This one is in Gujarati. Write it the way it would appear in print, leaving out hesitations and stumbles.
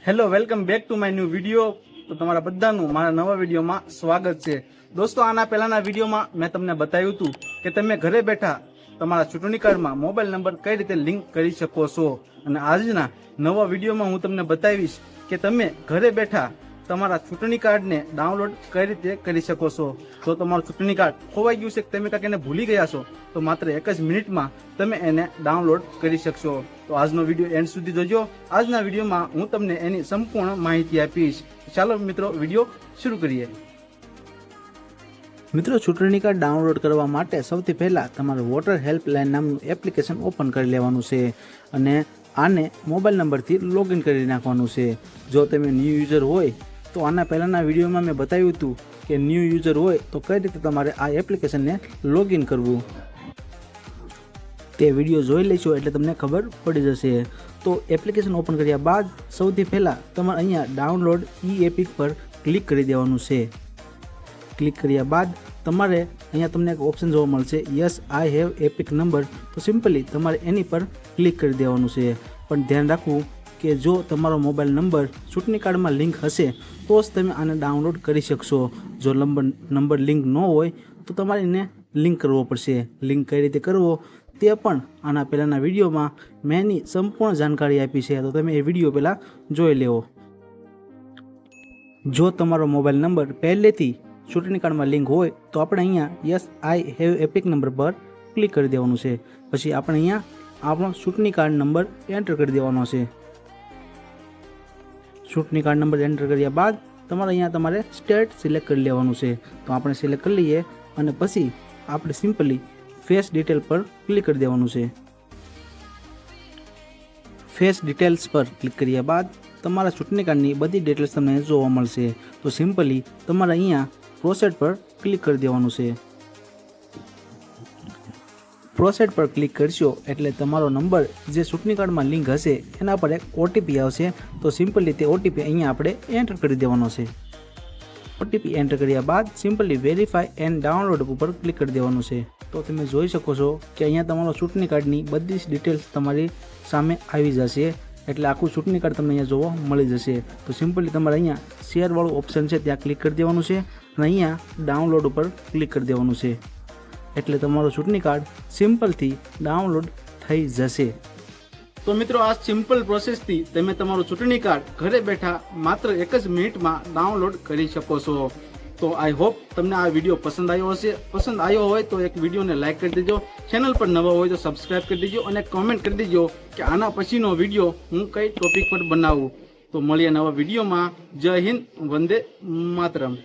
Hello welcome back to my new video. તો તમારા બધાનું મારા નવા વિડીયોમાં સ્વાગત છે। દોસ્તો આના પહેલાના વિડીયોમાં મેં તમને બતાવ્યું હતું કે તમે ઘરે બેઠા તમારા ચૂંટણી કાર્ડમાં મોબાઈલ નંબર કઈ રીતે લિંક કરી શકો છો, અને આજના નવા વિડીયોમાં હું તમને બતાવીશ કે તમે ઘરે બેઠા તમારા ચૂંટણી કાર્ડને ડાઉનલોડ કઈ રીતે કરી શકો છો। જો તમારું ચૂંટણી કાર્ડ ખોવાઈ ગયું છે કે તમે કાંઈક એને ભૂલી ગયા છો તો માત્ર 1 જ મિનિટમાં તમે એને ડાઉનલોડ કરી શકશો। તો આજનો વિડીયો એન્ડ સુધી જોજો। આજના વિડીયોમાં હું તમને એની સંપૂર્ણ માહિતી આપીશ। ચાલો મિત્રો વિડીયો શરૂ કરીએ। મિત્રો, ચૂંટણી કાર્ડ ડાઉનલોડ કરવા માટે સૌથી પહેલાં તમારે વોટર હેલ્પલાઇન નામનું એપ્લિકેશન ઓપન કરી લેવાનું છે અને આને મોબાઈલ નંબરથી લોગિન કરી નાખવાનું છે। જો તમે ન્યૂ યુઝર હોય તો આના પહેલાંના વિડીયોમાં મેં બતાવ્યું હતું કે ન્યૂ યુઝર હોય તો કઈ રીતે તમારે આ એપ્લિકેશનને લોગિન કરવું, તે વિડીયો જોઈ લેશો એટલે તમને ખબર પડી જશે। તો એપ્લિકેશન ઓપન કર્યા બાદ સૌથી પહેલાં તમારે અહીંયા ડાઉનલોડ એપિક પર ક્લિક કરી દેવાનું છે। ક્લિક કર્યા બાદ તમારે અહીંયા તમને એક ઓપ્શન જોવા મળશે, yes I have EPIC number. તો સિમ્પલી તમારે એની પર ક્લિક કરી દેવાનું છે। પણ ધ્યાન રાખવું કે જો તમારો મોબાઈલ નંબર ચૂંટણી કાર્ડમાં લિંક હશે તો જ તમે આને ડાઉનલોડ કરી શકશો। જો નંબર લિંક ન હોય તો તમારે એને લિંક કરવો પડશે। લિંક કઈ રીતે કરવો તે પણ આના પહેલાંના વિડીયોમાં મેં એની સંપૂર્ણ જાણકારી આપી છે, તો તમે એ વિડીયો પહેલાં જોઈ લેવો। જો તમારો મોબાઈલ નંબર પહેલેથી ચૂંટણી કાર્ડમાં લિંક હોય તો આપણે અહીંયા yes I have EPIC number પર ક્લિક કરી દેવાનું છે। પછી આપણે અહીંયા આપણો ચૂંટણી કાર્ડ નંબર એન્ટર કરી દેવાનો છે। ચૂંટણી કાર્ડ નંબર એન્ટર કર્યા બાદ તમારે સ્ટેટ સિલેક્ટ કરી લેવાનું છે। તો આપણે સિલેક્ટ કરી લઈએ અને પછી આપણે સિમ્પલી ફેસ ડિટેલ પર ક્લિક કરી દેવાનું છે। ફેસ ડિટેલ્સ પર ક્લિક કર્યા બાદ તમારા ચૂંટણી કાર્ડની બધી ડિટેલ્સ તમને જોવા મળશે। તો સિમ્પલી તમારે અહીંયા પ્રોસેડ પર ક્લિક કરી દેવાનું છે। પ્રોસેડ પર ક્લિક કરશો એટલે તમારો નંબર જે ચૂંટણી કાર્ડમાં લિંક હશે એના પર એક ઓટીપી આવશે। તો સિમ્પલી તે ઓટીપી અહીંયા આપણે એન્ટર કરી દેવાનો છે। ઓટીપી એન્ટર કર્યા બાદ સિમ્પલી વેરીફાઈ એન્ડ ડાઉનલોડ ઉપર ક્લિક કરી દેવાનું છે। તો તમે જોઈ શકો છો કે અહીંયા તમારો ચૂંટણી કાર્ડની બધી જ ડિટેલ્સ તમારી સામે આવી જશે, એટલે આખું ચૂંટણી કાર્ડ તમને અહીંયા જોવા મળી જશે। તો સિમ્પલી તમારે અહીંયા શેરવાળું ઓપ્શન છે ત્યાં ક્લિક કરી દેવાનું છે અને અહીંયા ડાઉનલોડ ઉપર ક્લિક કરી દેવાનું છે, એટલે તમારું ચૂંટણી કાર્ડ સિમ્પલથી ડાઉનલોડ થઈ જશે। તો મિત્રો, આ સિમ્પલ પ્રોસેસથી તમે તમારું ચૂંટણી કાર્ડ ઘરે બેઠા માત્ર 1 જ મિનિટમાં ડાઉનલોડ કરી શકો છો। તો આઈ હોપ તમને આ વિડીયો પસંદ આવ્યો હશે। પસંદ આવ્યો હોય તો એક વિડીયોને લાઇક કરી દેજો, ચેનલ પર નવા હોય તો સબસ્ક્રાઇબ કરી દેજો અને કોમેન્ટ કરી દેજો કે આના પછીનો વિડીયો હું કઈ ટોપિક પર બનાવું। તો મળીએ નવા વિડીયોમાં। જય હિન્દ, વંદે માતરમ।